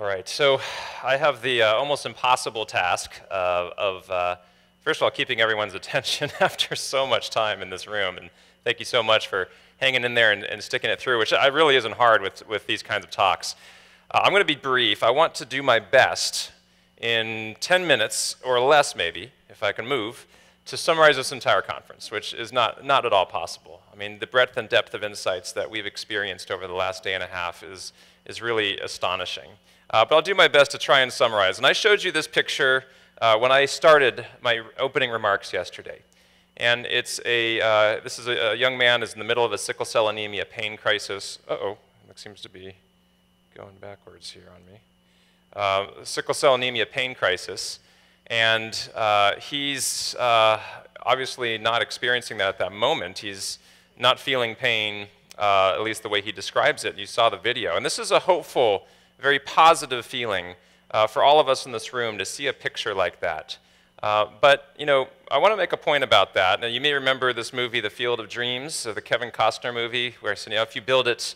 All right, so I have the almost impossible task of first of all, keeping everyone's attention after so much time in this room. And thank you so much for hanging in there and sticking it through, which really isn't hard with these kinds of talks. I'm going to be brief. I want to do my best in 10 minutes or less, maybe, if I can move, to summarize this entire conference, which is not at all possible. I mean, the breadth and depth of insights that we've experienced over the last day and a half is really astonishing. But I'll do my best to try and summarize. And I showed you this picture when I started my opening remarks yesterday. And it's this is a young man who's in the middle of a sickle cell anemia pain crisis. Uh-oh, that seems to be going backwards here on me. Sickle cell anemia pain crisis. And he's obviously not experiencing that at that moment. He's not feeling pain, at least the way he describes it. You saw the video. And this is a hopeful, very positive feeling for all of us in this room to see a picture like that. But, you know, I want to make a point about that. Now, you may remember this movie, The Field of Dreams, the Kevin Costner movie, where, you know, if you build it,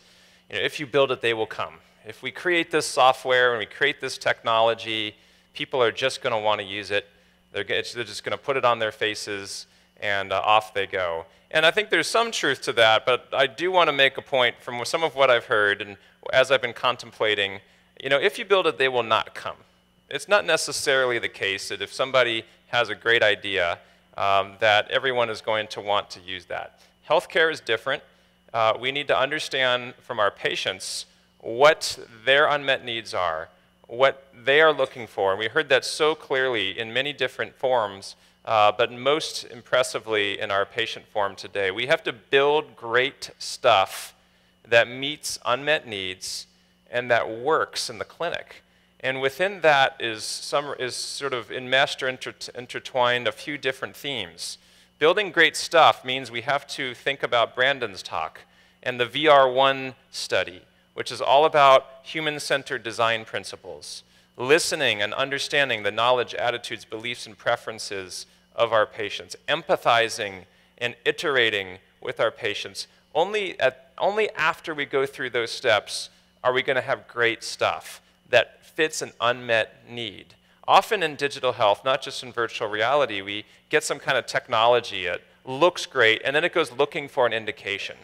they will come. If we create this software and we create this technology, people are just going to want to use it. They're just going to put it on their faces, and off they go. And I think there's some truth to that, but I do want to make a point from some of what I've heard, and as I've been contemplating, you know, if you build it, they will not come. It's not necessarily the case that if somebody has a great idea, that everyone is going to want to use that. Healthcare is different. We need to understand from our patients what their unmet needs are, what they are looking for. And we heard that so clearly in many different forms, but most impressively in our patient forum today. We have to build great stuff that meets unmet needs and that works in the clinic. And within that is sort of enmeshed or intertwined a few different themes. Building great stuff means we have to think about Brandon's talk and the VR1 study, which is all about human-centered design principles, listening and understanding the knowledge, attitudes, beliefs, and preferences of our patients, empathizing and iterating with our patients. Only after we go through those steps are we going to have great stuff that fits an unmet need. Often in digital health, not just in virtual reality, we get some kind of technology, it looks great, and then it goes looking for an indication.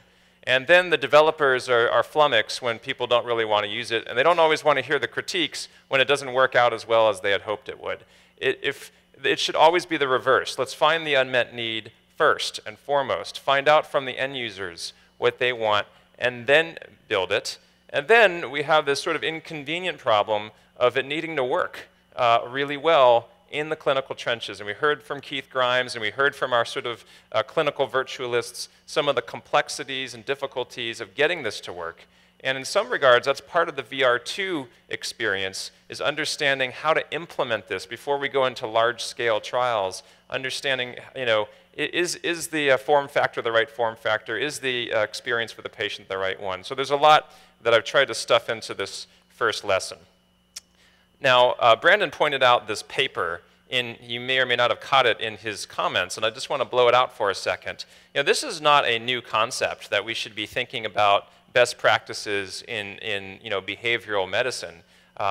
And then the developers are flummoxed when people don't really want to use it, and they don't always want to hear the critiques when it doesn't work out as well as they had hoped it would. It should always be the reverse. Let's find the unmet need first and foremost, find out from the end users what they want, and then build it. And then we have this sort of inconvenient problem of it needing to work really well in the clinical trenches. And we heard from Keith Grimes and we heard from our sort of clinical virtualists some of the complexities and difficulties of getting this to work. And in some regards, that's part of the VR2 experience, is understanding how to implement this before we go into large-scale trials, understanding, you know, is the form factor the right form factor? Is the experience for the patient the right one? So there's a lot that I've tried to stuff into this first lesson. Now, Brandon pointed out this paper, you may or may not have caught it in his comments, and I just want to blow it out for a second. You know, this is not a new concept that we should be thinking about best practices in you know, behavioral medicine.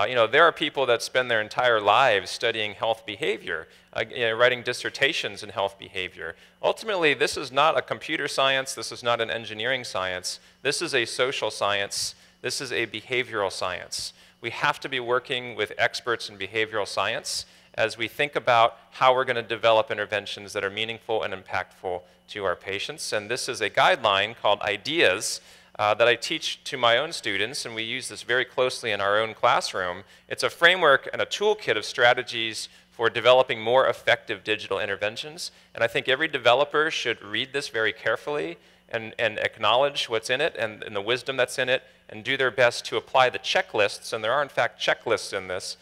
You know, there are people that spend their entire lives studying health behavior, you know, writing dissertations in health behavior. Ultimately, this is not a computer science, this is not an engineering science, this is a social science, this is a behavioral science. We have to be working with experts in behavioral science as we think about how we're going to develop interventions that are meaningful and impactful to our patients. And this is a guideline called IDEAS that I teach to my own students, and we use this very closely in our own classroom. It's a framework and a toolkit of strategies for developing more effective digital interventions. And I think every developer should read this very carefully and acknowledge what's in it and the wisdom that's in it, and do their best to apply the checklists, and there are in fact checklists in this,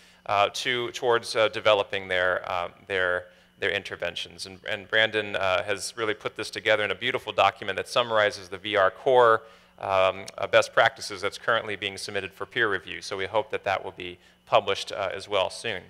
towards developing their interventions. And Brandon has really put this together in a beautiful document that summarizes the VR core best practices that's currently being submitted for peer review. So we hope that that will be published as well soon.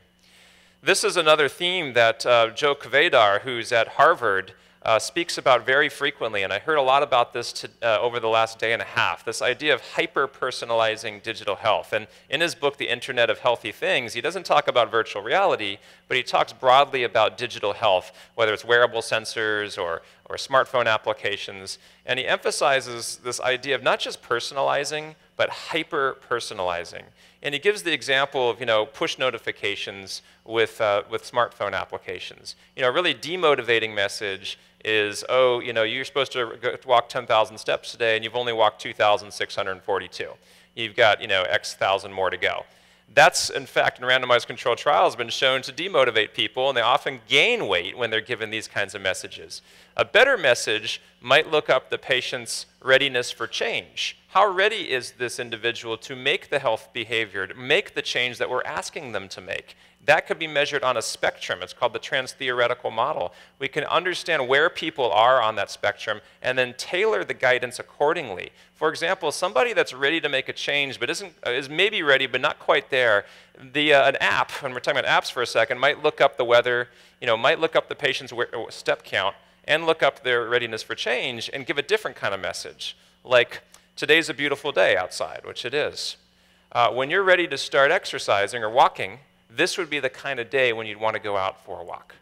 This is another theme that Joe Kvedar, who's at Harvard, speaks about very frequently, and I heard a lot about this over the last day and a half, this idea of hyper-personalizing digital health. And in his book, The Internet of Healthy Things, he doesn't talk about virtual reality, but he talks broadly about digital health, whether it's wearable sensors or smartphone applications. And he emphasizes this idea of not just personalizing, but hyper-personalizing. And he gives the example of push notifications with smartphone applications. A really demotivating message is, oh, you're supposed to walk 10,000 steps today, and you've only walked 2,642. You've got X thousand more to go. That's, in fact, in randomized controlled trials, been shown to demotivate people, and they often gain weight when they're given these kinds of messages. A better message might look up the patient's readiness for change. How ready is this individual to make the health behavior, to make the change that we're asking them to make? That could be measured on a spectrum. It's called the trans-theoretical model. We can understand where people are on that spectrum and then tailor the guidance accordingly. For example, somebody that's ready to make a change but is maybe ready but not quite there, an app, when we're talking about apps for a second, might look up the weather, might look up the patient's step count, and look up their readiness for change and give a different kind of message, like, today's a beautiful day outside, which it is. When you're ready to start exercising or walking, this would be the kind of day when you'd want to go out for a walk.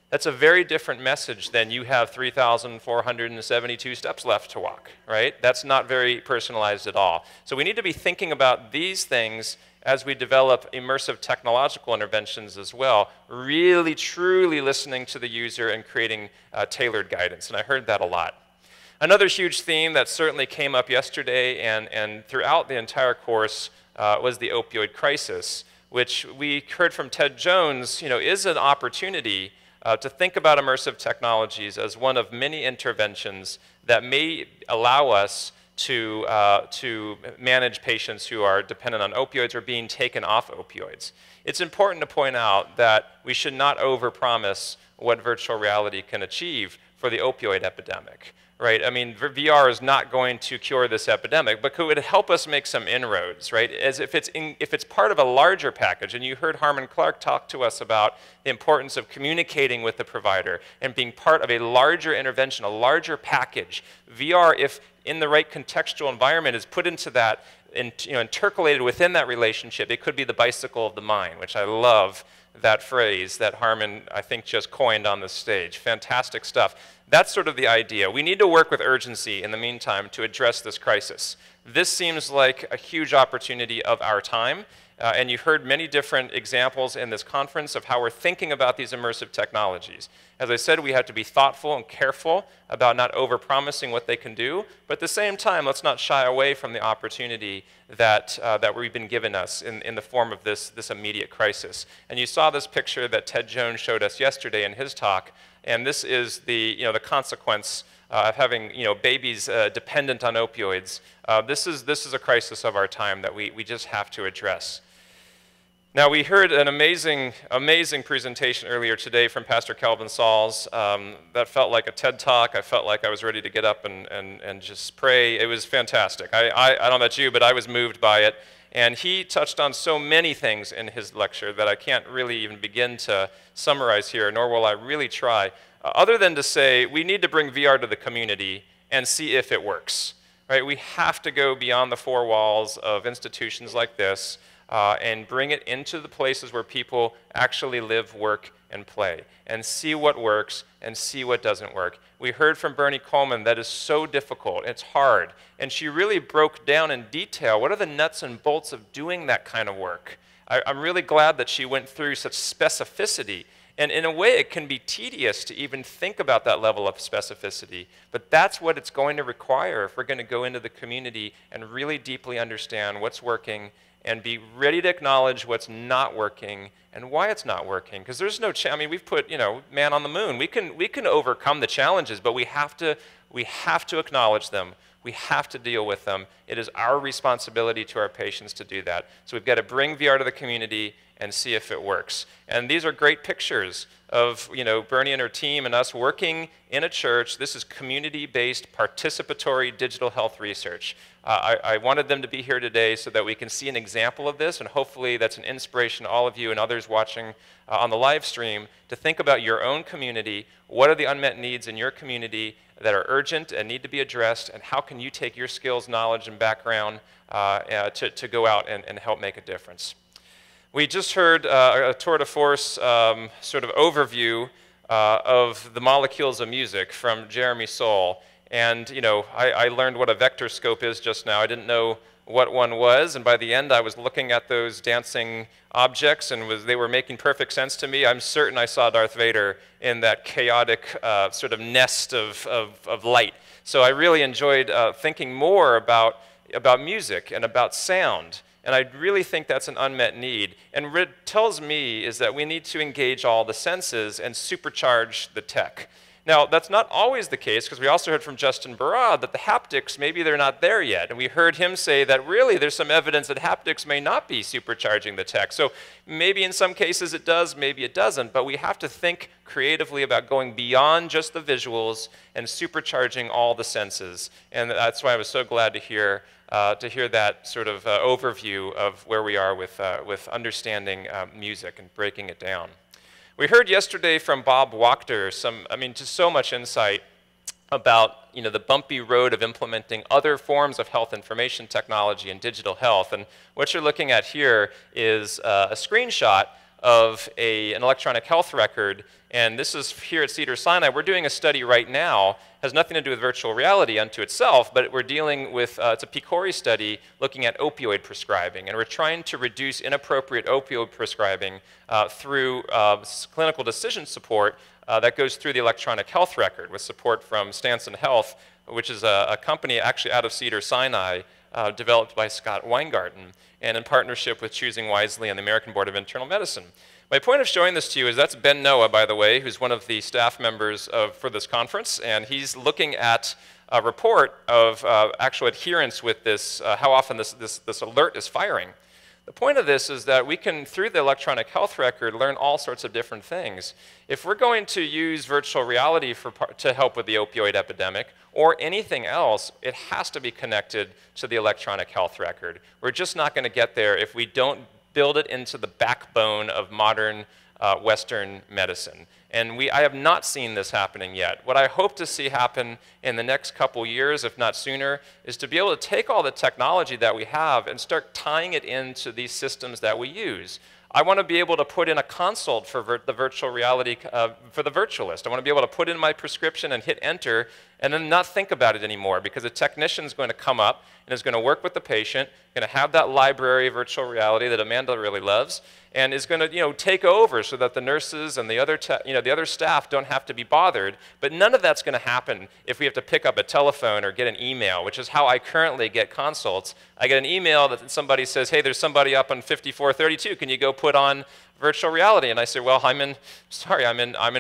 That's a very different message than you have 3,472 steps left to walk, right? That's not very personalized at all. So we need to be thinking about these things as we develop immersive technological interventions as well, really, truly listening to the user and creating tailored guidance. And I heard that a lot. Another huge theme that certainly came up yesterday and throughout the entire course was the opioid crisis, which we heard from Ted Jones, is an opportunity to think about immersive technologies as one of many interventions that may allow us to manage patients who are dependent on opioids or being taken off opioids. It's important to point out that we should not overpromise what virtual reality can achieve for the opioid epidemic. Right? I mean, VR is not going to cure this epidemic, but could it help us make some inroads, right? As if it's part of a larger package, and you heard Harmon Clark talk to us about the importance of communicating with the provider and being part of a larger intervention, a larger package. VR, if in the right contextual environment, is put into that, intercalated within that relationship, it could be the bicycle of the mind, which I love that phrase that Harmon, I think, just coined on the stage. Fantastic stuff. That's sort of the idea. We need to work with urgency in the meantime to address this crisis. This seems like a huge opportunity of our time, and you've heard many different examples in this conference of how we're thinking about these immersive technologies. As I said, we have to be thoughtful and careful about not overpromising what they can do, but at the same time, let's not shy away from the opportunity that we've been given us in the form of this immediate crisis. And you saw this picture that Ted Jones showed us yesterday in his talk, and this is the consequence of having babies dependent on opioids. This is a crisis of our time that we just have to address. Now, we heard an amazing presentation earlier today from Pastor Calvin Sauls that felt like a TED Talk. I felt like I was ready to get up and just pray. It was fantastic. I don't know about you, but I was moved by it. And he touched on so many things in his lecture that I can't really even begin to summarize here, nor will I really try, other than to say we need to bring VR to the community and see if it works. Right? We have to go beyond the four walls of institutions like this and bring it into the places where people actually live, work, and play, and see what works and see what doesn't work. We heard from Bernie Coleman that is so difficult, it's hard, and she really broke down in detail what are the nuts and bolts of doing that kind of work. I'm really glad that she went through such specificity, and in a way it can be tedious to even think about that level of specificity, but that's what it's going to require if we're going to go into the community and really deeply understand what's working and be ready to acknowledge what's not working and why it's not working. Because there's no, I mean, we've put, man on the moon. We can overcome the challenges, but we have to acknowledge them. We have to deal with them. It is our responsibility to our patients to do that. So we've got to bring VR to the community and see if it works. And these are great pictures of Bernie and her team and us working in a church. This is community-based participatory digital health research. I wanted them to be here today so that we can see an example of this, and hopefully that's an inspiration to all of you and others watching on the live stream to think about your own community. What are the unmet needs in your community that are urgent and need to be addressed, and how can you take your skills, knowledge, and background to go out and help make a difference? We just heard a tour de force sort of overview of the molecules of music from Jeremy Saul. And I learned what a vector scope is just now. I didn't know what one was, and by the end I was looking at those dancing objects and they were making perfect sense to me. I'm certain I saw Darth Vader in that chaotic sort of nest of light. So I really enjoyed thinking more about music and about sound. And I really think that's an unmet need. And what it tells me is that we need to engage all the senses and supercharge the tech. Now, that's not always the case, because we also heard from Justin Barad that the haptics, maybe they're not there yet. And we heard him say that really there's some evidence that haptics may not be supercharging the tech. So maybe in some cases it does, maybe it doesn't. But we have to think creatively about going beyond just the visuals and supercharging all the senses. And that's why I was so glad to hear that sort of overview of where we are with understanding music and breaking it down. We heard yesterday from Bob Wachter just so much insight about the bumpy road of implementing other forms of health information technology and digital health. And what you're looking at here is a screenshot of an electronic health record. And this is here at Cedars-Sinai. We're doing a study right now. Has nothing to do with virtual reality unto itself, but we're dealing with, it's a PCORI study looking at opioid prescribing. And we're trying to reduce inappropriate opioid prescribing through clinical decision support that goes through the electronic health record with support from Stanson Health, which is a company actually out of Cedars-Sinai, developed by Scott Weingarten, and in partnership with Choosing Wisely and the American Board of Internal Medicine. My point of showing this to you is that's Ben Noah, by the way, who's one of the staff members for this conference, and he's looking at a report of actual adherence with this, how often this alert is firing. The point of this is that we can, through the electronic health record, learn all sorts of different things. If we're going to use virtual reality to help with the opioid epidemic, or anything else, it has to be connected to the electronic health record. We're just not going to get there if we don't build it into the backbone of modern Western medicine. And I have not seen this happening yet. What I hope to see happen in the next couple years, if not sooner, is to be able to take all the technology that we have and start tying it into these systems that we use. I want to be able to put in a consult for the virtual reality, for the virtualist. I want to be able to put in my prescription and hit enter and then not think about it anymore, because a technician is going to come up and is going to work with the patient, going to have that library of virtual reality that Amanda really loves, and is going to take over so that the nurses and the other staff don't have to be bothered. But none of that's going to happen if we have to pick up a telephone or get an email, which is how I currently get consults. I get an email that somebody says, hey, there's somebody up on 5432. Can you go put on virtual reality? And I say, well, I'm in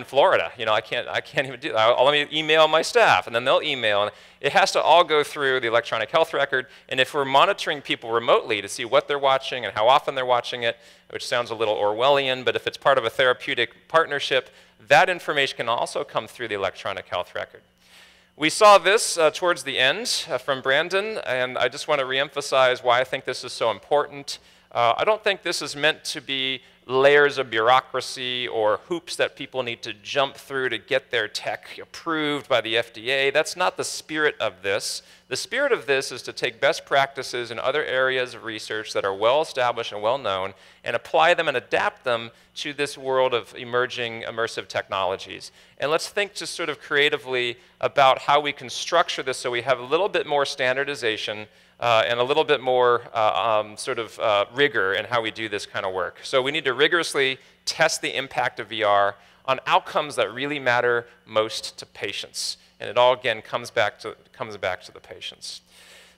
Florida. I can't even do that. Let me email my staff, and then they'll email. And it has to all go through the electronic health record. And if we're monitoring people remotely to see what they're watching and how often they're watching it, which sounds a little Orwellian, but if it's part of a therapeutic partnership, that information can also come through the electronic health record. We saw this towards the end from Brandon, and I just want to reemphasize why I think this is so important. I don't think this is meant to be layers of bureaucracy or hoops that people need to jump through to get their tech approved by the FDA. That's not the spirit of this. The spirit of this is to take best practices in other areas of research that are well established and well known and apply them and adapt them to this world of emerging immersive technologies. And let's think just sort of creatively about how we can structure this so we have a little bit more standardization and a little bit more rigor in how we do this kind of work. So we need to rigorously test the impact of VR on outcomes that really matter most to patients. And it all, again, comes back to the patients.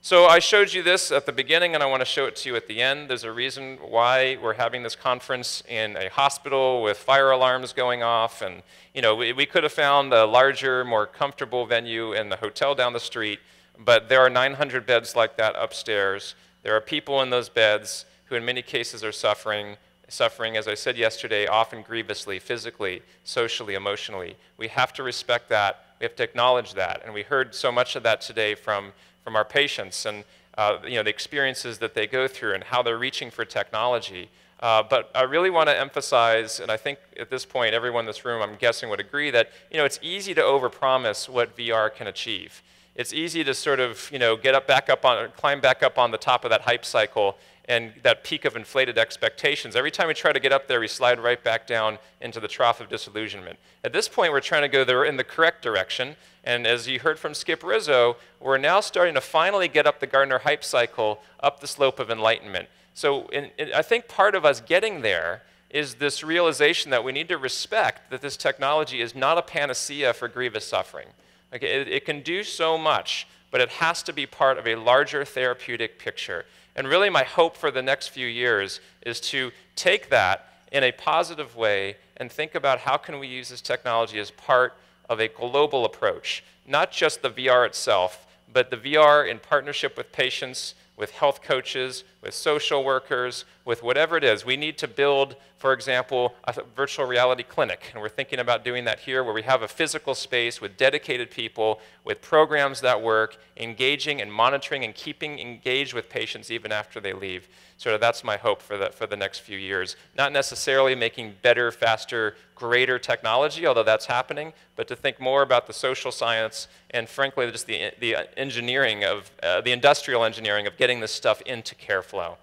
So I showed you this at the beginning, and I want to show it to you at the end. There's a reason why we're having this conference in a hospital with fire alarms going off. And we could have found a larger, more comfortable venue in the hotel down the street. But there are 900 beds like that upstairs. There are people in those beds who in many cases are suffering suffering, as I said yesterday, often grievously, physically, socially, emotionally. We have to respect that. We have to acknowledge that. And we heard so much of that today from our patients and the experiences that they go through and how they're reaching for technology. But I really want to emphasize, and I think at this point everyone in this room, I'm guessing, would agree that it's easy to overpromise what VR can achieve. It's easy to sort of climb back up on the top of that hype cycle and that peak of inflated expectations. Every time we try to get up there, we slide right back down into the trough of disillusionment. At this point, we're trying to go there in the correct direction. And as you heard from Skip Rizzo, we're now starting to finally get up the Gartner hype cycle, up the slope of enlightenment. So I think part of us getting there is this realization that we need to respect that this technology is not a panacea for grievous suffering. Like it can do so much, but it has to be part of a larger therapeutic picture. And really my hope for the next few years is to take that in a positive way and think about how can we use this technology as part of a global approach. Not just the VR itself, but the VR in partnership with patients, with health coaches, with social workers, with whatever it is. We need to build, for example, a virtual reality clinic. And we're thinking about doing that here where we have a physical space with dedicated people, with programs that work, engaging and monitoring and keeping engaged with patients even after they leave. So that's my hope for the next few years. Not necessarily making better, faster, greater technology, although that's happening, but to think more about the social science and frankly just the engineering of, the industrial engineering of getting this stuff into care flow.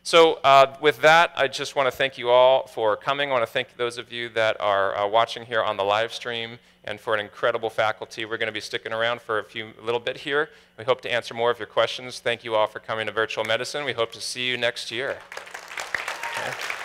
So with that, I just want to thank you all for coming. I want to thank those of you that are watching here on the live stream and for an incredible faculty. We're going to be sticking around for a little bit here. We hope to answer more of your questions. Thank you all for coming to Virtual Medicine. We hope to see you next year. Okay.